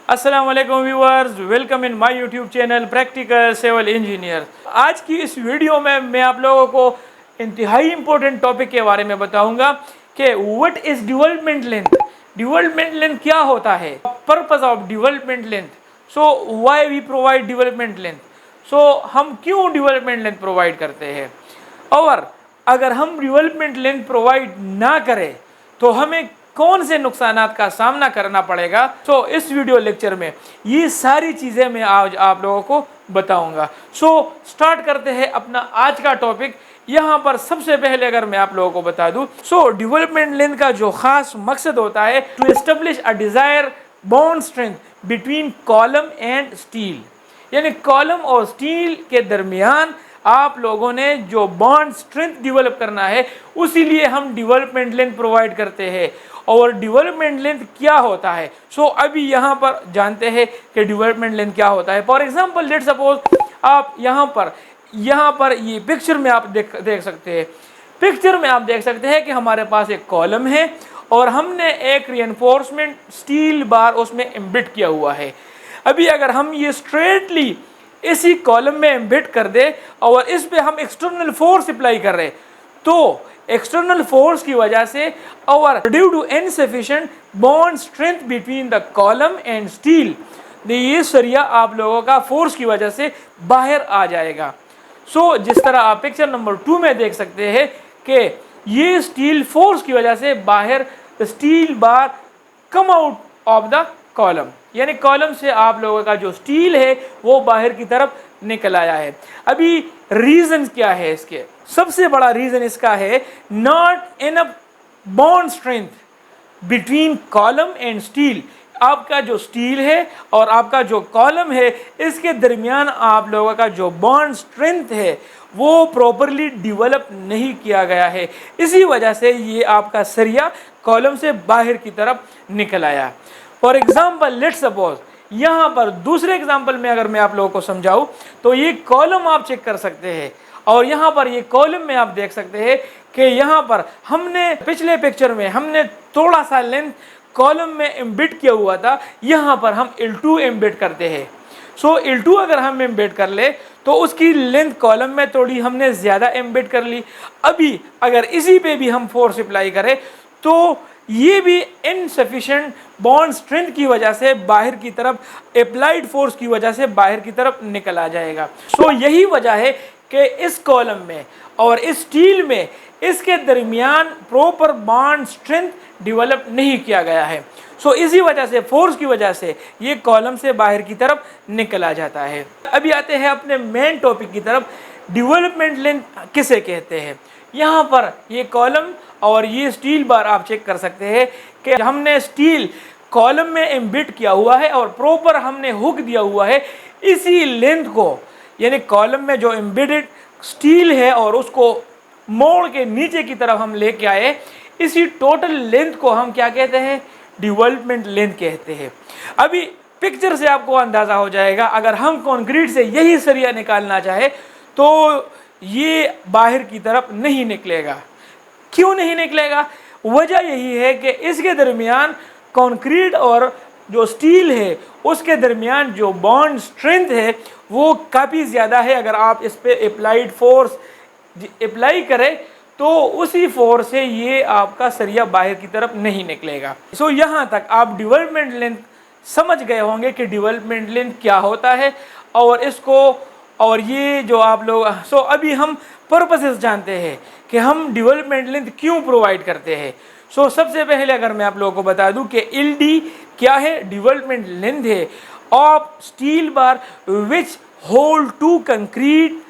अस्सलाम वालेकुम viewers, welcome in my YouTube channel practical civil engineer. आज की इस वीडियो में मैं आप लोगों को इंतहाई इंपॉर्टेंट टॉपिक के बारे में बताऊंगा कि what is development length. Development length क्या होता है, purpose of development length, so why we provide development length, so हम क्यों डेवलपमेंट लेंथ प्रोवाइड करते हैं, और अगर हम डेवलपमेंट लेंथ प्रोवाइड ना करें तो हमें कौन से नुकसानात का सामना करना पड़ेगा। तो इस वीडियो लेक्चर में ये सारी चीज़ें मैं आज आप लोगों को बताऊंगा। सो स्टार्ट करते हैं अपना आज का टॉपिक। यहाँ पर सबसे पहले अगर मैं आप लोगों को बता दूं, सो डेवलपमेंट लेंथ का जो खास मकसद होता है to establish a desire bond strength between column and steel, यानी कॉलम और स्टील के दरमियान आप लोगों ने जो बॉन्ड स्ट्रेंथ डेवलप करना है, उसी लिए हम डेवलपमेंट लेंथ प्रोवाइड करते हैं। और डेवलपमेंट लेंथ क्या होता है, सो अभी यहाँ पर जानते हैं कि डेवलपमेंट लेंथ क्या होता है। फॉर एग्जांपल लेट सपोज आप यहाँ पर ये पिक्चर में आप देख सकते हैं। पिक्चर में आप देख सकते हैं कि हमारे पास एक कॉलम है और हमने एक रिइंफोर्समेंट स्टील बार उसमें एम्बेड किया हुआ है। अभी अगर हम ये स्ट्रेटली इसी कॉलम में एम्बेड कर दे और इस पे हम एक्सटर्नल फोर्स अप्लाई कर रहे, तो एक्सटर्नल फोर्स की वजह से और due to insufficient bond strength between the column and steel, ये सरिया आप लोगों का फोर्स की वजह से बाहर आ जाएगा। सो जिस तरह आप पिक्चर नंबर 2 में देख सकते हैं कि ये स्टील फोर्स की वजह से बाहर steel bar come out of the column, यानी कॉलम से आप लोगों का जो स्टील है वो बाहर की तरफ निकल आया है। अभी रीजन क्या है इसके, सबसे बड़ा रीजन इसका है not enough bond strength between column and steel. आपका जो स्टील है और आपका जो कॉलम है, इसके दरमियान आप लोगों का जो बॉन्ड स्ट्रेंथ है वो प्रॉपरली डेवलप नहीं किया गया है। इसी वजह से ये आपका सरिया कॉलम से बाहर की तरफ निकल आया। फॉर एग्जाम्पल लेट सपोज यहाँ पर दूसरे एग्जाम्पल में अगर मैं आप लोगों को समझाऊं, तो ये कॉलम आप चेक कर सकते हैं और यहाँ पर ये कॉलम में आप देख सकते हैं कि यहाँ पर हमने पिछले पिक्चर में हमने थोड़ा सा लेंथ कॉलम में एम्बेड किया हुआ था, यहाँ पर हम L2 एम्बेड करते हैं। सो L2 अगर हम एम्बेड कर ले तो उसकी लेंथ कॉलम में थोड़ी हमने ज़्यादा एम्बेड कर ली। अभी अगर इसी पे भी हम फोर्स अप्लाई करें तो ये भी इनसफिशिएंट बॉन्ड स्ट्रेंथ की वजह से बाहर की तरफ, अप्लाइड फोर्स की वजह से बाहर की तरफ निकल आ जाएगा। सो यही वजह है कि इस कॉलम में और इस स्टील में इसके दरमियान प्रॉपर बॉन्ड स्ट्रेंथ डेवलप नहीं किया गया है। सो इसी वजह से फोर्स की वजह से ये कॉलम से बाहर की तरफ निकल आ जाता है। अभी आते हैं अपने मेन टॉपिक की तरफ, डेवलपमेंट लेंथ किसे कहते हैं। यहाँ पर ये कॉलम और ये स्टील बार आप चेक कर सकते हैं कि हमने स्टील कॉलम में एम्बेड किया हुआ है और प्रॉपर हमने हुक दिया हुआ है इसी लेंथ को, यानी कॉलम में जो एम्बेडेड स्टील है और उसको मोड़ के नीचे की तरफ हम लेके आए, इसी टोटल लेंथ को हम क्या कहते हैं, डेवलपमेंट लेंथ कहते हैं। अभी पिक्चर से आपको अंदाज़ा हो जाएगा, अगर हम कंक्रीट से यही सरिया निकालना चाहे तो ये बाहर की तरफ नहीं निकलेगा। क्यों नहीं निकलेगा, वजह यही है कि इसके दरमियान कंक्रीट और जो स्टील है उसके दरमियान जो बॉन्ड स्ट्रेंथ है वो काफ़ी ज़्यादा है। अगर आप इस पे अप्लाइड फोर्स अप्लाई करें तो उसी फोर्स से ये आपका सरिया बाहर की तरफ नहीं निकलेगा। सो यहाँ तक आप डेवलपमेंट लेंथ समझ गए होंगे कि डेवलपमेंट लेंथ क्या होता है और इसको, और ये जो आप लोग, सो अभी हम पर्पसेस जानते हैं कि हम डेवलपमेंट लेंथ क्यों प्रोवाइड करते हैं। सो सबसे पहले अगर मैं आप लोगों को बता दूं कि LD क्या है, डेवलपमेंट लेंथ है of steel bar which hold to concrete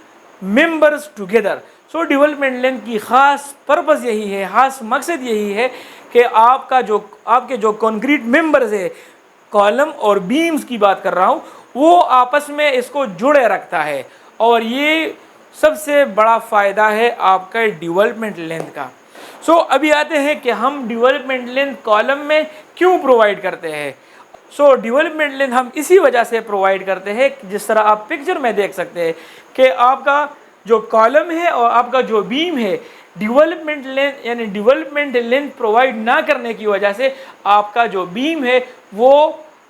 members together. So development length की खास पर्पस यही है, खास मकसद यही है कि आपके जो कंक्रीट मेंबर्स है, कॉलम और बीम्स की बात कर रहा हूँ, वो आपस में इसको जुड़े रखता है और ये सबसे बड़ा फ़ायदा है आपका डेवलपमेंट लेंथ का। सो अभी आते हैं कि हम डेवलपमेंट लेंथ कॉलम में क्यों प्रोवाइड करते हैं। सो डेवलपमेंट लेंथ हम इसी वजह से प्रोवाइड करते हैं, जिस तरह आप पिक्चर में देख सकते हैं कि आपका जो कॉलम है और आपका जो बीम है, डेवलपमेंट लेंथ यानी डेवलपमेंट लेंथ प्रोवाइड ना करने की वजह से आपका जो बीम है वो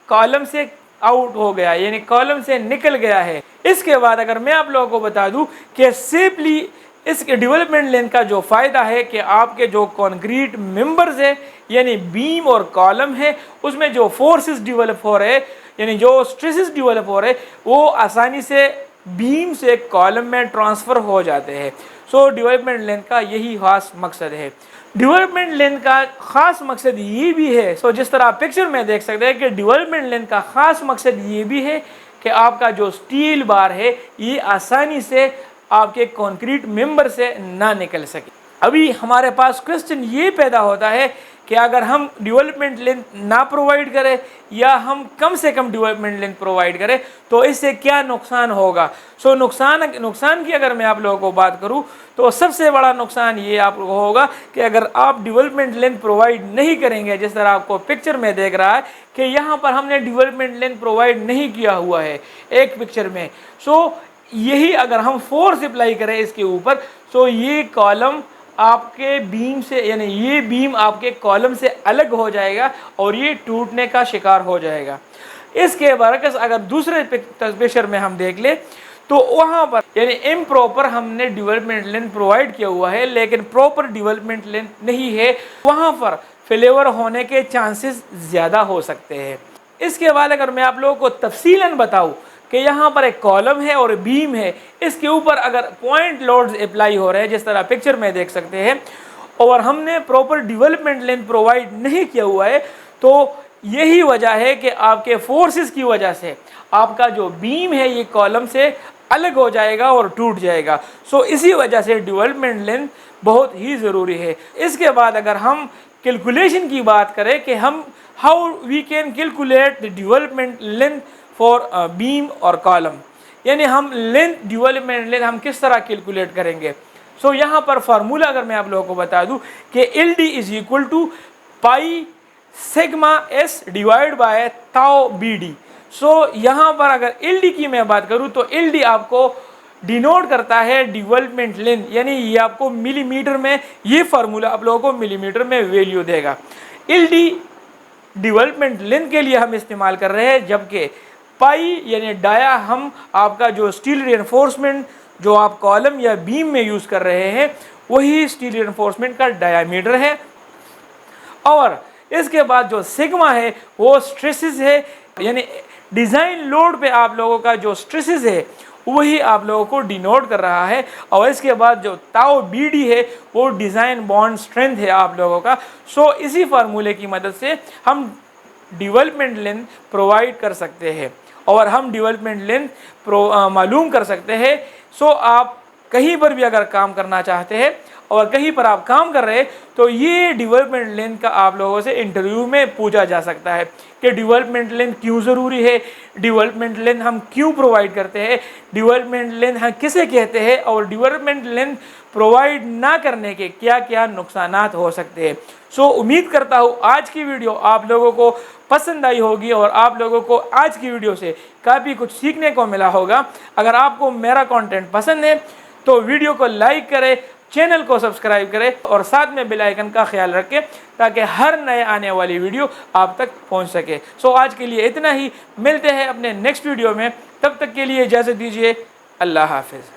कॉलम से आउट हो गया, यानी कॉलम से निकल गया है। इसके बाद अगर मैं आप लोगों को बता दूं कि सिंपली इसके डेवलपमेंट लेंथ का जो फ़ायदा है कि आपके जो कंक्रीट मेंबर्स है यानी बीम और कॉलम है, उसमें जो फोर्सेस डेवलप हो रहे हैं यानी जो स्ट्रेसेस डेवलप हो रहे हैं वो आसानी से बीम से कॉलम में ट्रांसफ़र हो जाते हैं। सो डेवलपमेंट लेंथ का यही खास मकसद है। डेवलपमेंट लेंथ का ख़ास मकसद ये भी है, सो जिस तरह आप पिक्चर में देख सकते हैं कि डेवलपमेंट लेंथ का ख़ास मकसद ये भी है कि आपका जो स्टील बार है ये आसानी से आपके कंक्रीट मेंबर से ना निकल सके। अभी हमारे पास क्वेश्चन ये पैदा होता है कि अगर हम डेवलपमेंट लेंथ ना प्रोवाइड करें या हम कम से कम डेवलपमेंट लेंथ प्रोवाइड करें तो इससे क्या नुकसान होगा। सो नुकसान की अगर मैं आप लोगों को बात करूं तो सबसे बड़ा नुकसान ये आप लोगों को होगा कि अगर आप डेवलपमेंट लेंथ प्रोवाइड नहीं करेंगे, जिस तरह आपको पिक्चर में देख रहा है कि यहाँ पर हमने डेवलपमेंट लेंथ प्रोवाइड नहीं किया हुआ है एक पिक्चर में। सो यही अगर हम फोर्स अप्लाई करें इसके ऊपर तो ये कॉलम आपके बीम से यानी ये बीम आपके कॉलम से अलग हो जाएगा और ये टूटने का शिकार हो जाएगा। इसके बरकस अगर दूसरे पिक्चर में हम देख ले तो वहाँ पर यानी इम्प्रॉपर हमने डेवलपमेंट लेंथ प्रोवाइड किया हुआ है लेकिन प्रॉपर डेवलपमेंट लेंथ नहीं है, वहाँ पर फेलियर होने के चांसेस ज़्यादा हो सकते हैं। इसके बाद अगर मैं आप लोगों को तफसीलन बताऊँ कि यहाँ पर एक कॉलम है और बीम है, इसके ऊपर अगर पॉइंट लोड्स अप्लाई हो रहे हैं जिस तरह पिक्चर में देख सकते हैं और हमने प्रॉपर डेवलपमेंट लेंथ प्रोवाइड नहीं किया हुआ है तो यही वजह है कि आपके फोर्सेस की वजह से आपका जो बीम है ये कॉलम से अलग हो जाएगा और टूट जाएगा। सो इसी वजह से डेवलपमेंट लेंथ बहुत ही ज़रूरी है। इसके बाद अगर हम कैलकुलेशन की बात करें कि हम how we can calculate the development length for beam और कॉलम, यानी हम लेंथ डेवलपमेंट लेंथ हम किस तरह कैलकुलेट करेंगे। सो यहाँ पर फार्मूला अगर मैं आप लोगों को बता दूँ कि L D is equal to pi sigma S divide by tau B D. So यहाँ पर अगर एल डी की मैं बात करूँ तो एल डी आपको डिनोट करता है डेवलपमेंट लेंथ, यानी ये आपको मिलीमीटर में, ये फार्मूला आप लोगों को मिलीमीटर में वैल्यू देगा। एल डी डेवलपमेंट लेंथ के लिए हम इस्तेमाल कर रहे हैं, जबकि पाई यानी डाया हम आपका जो स्टील रिइंफोर्समेंट जो आप कॉलम या बीम में यूज़ कर रहे हैं वही स्टील रिइंफोर्समेंट का डायामीटर है। और इसके बाद जो सिग्मा है वो स्ट्रेसेस है, यानी डिज़ाइन लोड पे आप लोगों का जो स्ट्रेसेस है वही आप लोगों को डिनोट कर रहा है। और इसके बाद जो ताओ बी डी है वो डिज़ाइन बॉन्ड स्ट्रेंथ है आप लोगों का। सो इसी फार्मूले की मदद से हम डेवलपमेंट लेंथ प्रोवाइड कर सकते हैं और हम डेवलपमेंट लेंथ मालूम कर सकते हैं। सो आप कहीं पर भी अगर काम करना चाहते हैं और कहीं पर आप काम कर रहे हैं तो ये डेवलपमेंट लेंथ का आप लोगों से इंटरव्यू में पूछा जा सकता है कि डेवलपमेंट लेंथ क्यों ज़रूरी है, डेवलपमेंट लेंथ हम क्यों प्रोवाइड करते हैं, डेवलपमेंट लेंथ हम किसे कहते हैं और डेवलपमेंट लेंथ प्रोवाइड ना करने के क्या क्या नुकसानात हो सकते हैं। सो उम्मीद करता हूँ आज की वीडियो आप लोगों को पसंद आई होगी और आप लोगों को आज की वीडियो से काफ़ी कुछ सीखने को मिला होगा। अगर आपको मेरा कंटेंट पसंद है तो वीडियो को लाइक करें, चैनल को सब्सक्राइब करें और साथ में बेल आइकन का ख्याल रखें ताकि हर नए आने वाली वीडियो आप तक पहुंच सके। सो आज के लिए इतना ही, मिलते हैं अपने नेक्स्ट वीडियो में, तब तक के लिए इजाज़त दीजिए। अल्लाह हाफिज़।